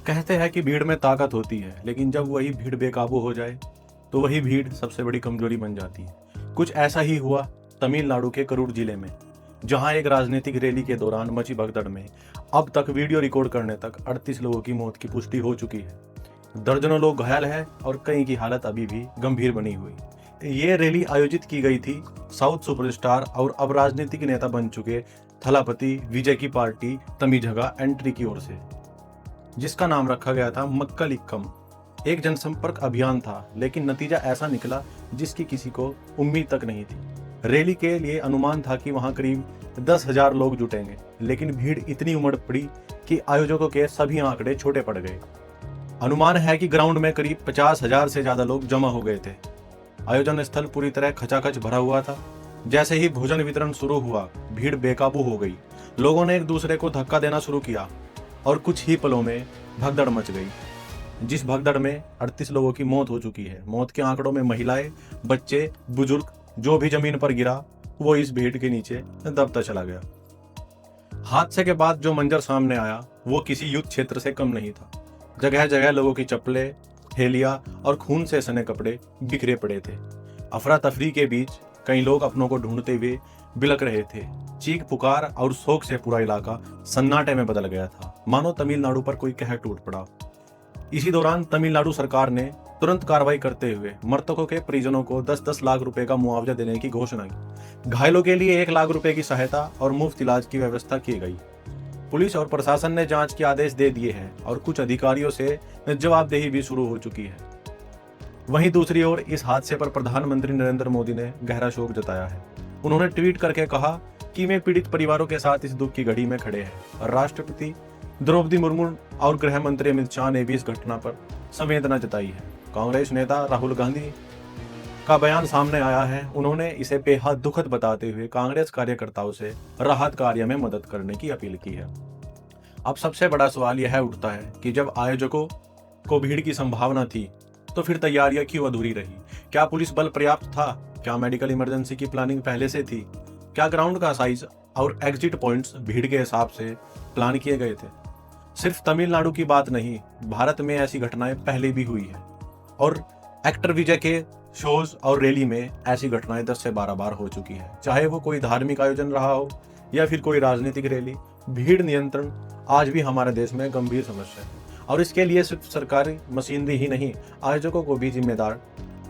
कहते हैं कि भीड़ में ताकत होती है, लेकिन जब वही भीड़ बेकाबू हो जाए तो वही भीड़ सबसे बड़ी कमजोरी बन जाती है। कुछ ऐसा ही हुआ तमिलनाडु के करूर जिले में, जहां एक राजनीतिक रैली के दौरान मची भगदड़ में अब तक वीडियो रिकॉर्ड करने तक 38 लोगों की मौत की पुष्टि हो चुकी है। दर्जनों लोग घायल हैं और कई की हालत अभी भी गंभीर बनी हुई। ये रैली आयोजित की गई थी साउथ सुपरस्टार और अब राजनीतिक नेता बन चुके थलापति विजय की पार्टी तमिझगा एंट्री की ओर से, जिसका नाम रखा गया था मक्कल इक्कम। एक जनसंपर्क अभियान था, लेकिन नतीजा ऐसा निकला जिसकी किसी को उम्मीद तक नहीं थी। रैली के लिए अनुमान था कि वहां करीब 10,000 लोग जुटेंगे, लेकिन भीड़ इतनी उमड़ पड़ी कि आयोजकों के सभी आंकड़े छोटे पड़ गए। अनुमान है कि ग्राउंड में करीब 50,000 से ज्यादा लोग जमा हो गए थे। आयोजन स्थल पूरी तरह खचाखच भरा हुआ था। जैसे ही भोजन वितरण शुरू हुआ, भीड़ बेकाबू हो गई। लोगों ने एक दूसरे को धक्का देना शुरू किया और कुछ ही पलों में भगदड़ मच गई, जिस भगदड़ में 38 लोगों की मौत हो चुकी है। मौत के आंकड़ों में महिलाएं, बच्चे, बुजुर्ग, जो भी जमीन पर गिरा वो इस भीड़ के नीचे दबता चला गया। हादसे के बाद जो मंजर सामने आया वो किसी युद्ध क्षेत्र से कम नहीं था। जगह जगह लोगों की चप्पलें, थैलियां और खून से सने कपड़े बिखरे पड़े थे। अफरा तफरी के बीच कई लोग अपनों को ढूंढते हुए बिलक रहे थे। चीख पुकार और शोक से पूरा इलाका सन्नाटे में बदल गया था, मानो तमिलनाडु पर कोई कहर टूट पड़ा। इसी दौरान तमिलनाडु सरकार ने तुरंत कार्रवाई करते हुए मृतकों के परिजनों को 10-10 लाख रुपए का मुआवजा देने की घोषणा की। घायलों के लिए 1 लाख रुपए की सहायता और मुफ्त इलाज की व्यवस्था की गई। पुलिस और प्रशासन ने जांच के आदेश दे दिए हैं और कुछ अधिकारियों से जवाबदेही भी शुरू हो चुकी है। वहीं दूसरी ओर इस हादसे पर प्रधानमंत्री नरेंद्र मोदी ने गहरा शोक जताया है। उन्होंने ट्वीट करके कहा कि वे पीड़ित परिवारों के साथ इस दुख की घड़ी में खड़े हैं और राष्ट्रपति द्रौपदी मुर्मू और गृह मंत्री अमित शाह ने भी इस घटना पर संवेदना जताई है। कांग्रेस नेता राहुल गांधी का बयान सामने आया है। उन्होंने इसे बेहद दुखद बताते हुए कांग्रेस कार्यकर्ताओं से राहत कार्य में मदद करने की अपील की है। अब सबसे बड़ा सवाल यह उठता है कि जब आयोजकों को भीड़ की संभावना थी तो फिर तैयारियां क्यों अधूरी रही? क्या पुलिस बल पर्याप्त था? क्या मेडिकल इमरजेंसी की प्लानिंग पहले से थी? क्या ग्राउंड का साइज और एग्जिट पॉइंट्स भीड़ के हिसाब से प्लान किए गए थे? सिर्फ तमिलनाडु की बात नहीं, भारत में ऐसी घटनाएं पहले भी हुई है और एक्टर विजय के शोज और रैली में ऐसी घटनाएं 10 से 12 बार हो चुकी है। चाहे वो कोई धार्मिक आयोजन रहा हो या फिर कोई राजनीतिक रैली, भीड़ नियंत्रण आज भी हमारे देश में गंभीर समस्या है और इसके लिए सिर्फ सरकारी मशीनरी ही नहीं, आयोजकों को भी जिम्मेदार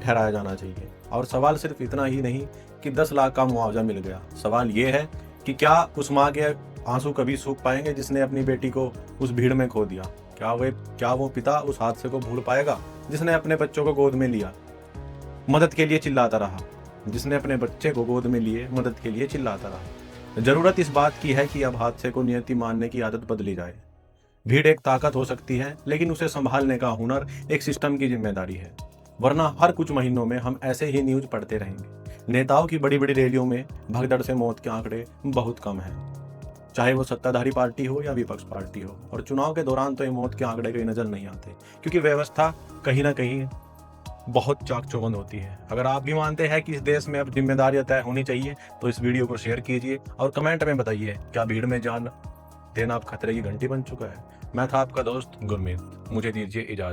ठहराया जाना चाहिए। और सवाल सिर्फ इतना ही नहीं कि 10 लाख का मुआवजा मिल गया, सवाल ये है कि क्या उस माँ के आंसू कभी सूख पाएंगे जिसने अपनी बेटी को उस भीड़ में खो दिया? क्या वो पिता उस हादसे को भूल पाएगा जिसने अपने बच्चों को गोद में लिया, मदद के लिए चिल्लाता रहा, जिसने अपने बच्चे को गोद में लिए मदद के लिए चिल्लाता रहा? जरूरत इस बात की है कि अब हादसे को नियति मानने की आदत बदली जाए। भीड़ एक ताकत हो सकती है, लेकिन उसे संभालने का हुनर एक सिस्टम की जिम्मेदारी है, वरना हर कुछ महीनों में हम ऐसे ही न्यूज पढ़ते रहेंगे। नेताओं की बड़ी बड़ी रैलियों में भगदड़ से मौत के आंकड़े बहुत कम हैं, चाहे वो सत्ताधारी पार्टी हो या विपक्ष पार्टी हो। और चुनाव के दौरान तो ये मौत के आंकड़े कहीं नजर नहीं आते, क्योंकि व्यवस्था कहीं ना कहीं बहुत चाक चौबंद होती है। अगर आप भी मानते हैं कि इस देश में अब जिम्मेदारियां तय होनी चाहिए तो इस वीडियो को शेयर कीजिए और कमेंट में बताइए, क्या भीड़ में जान देना अब खतरे की घंटी बन चुका है? मैं था आपका दोस्त गुरमीत, मुझे दीजिए इजाजत।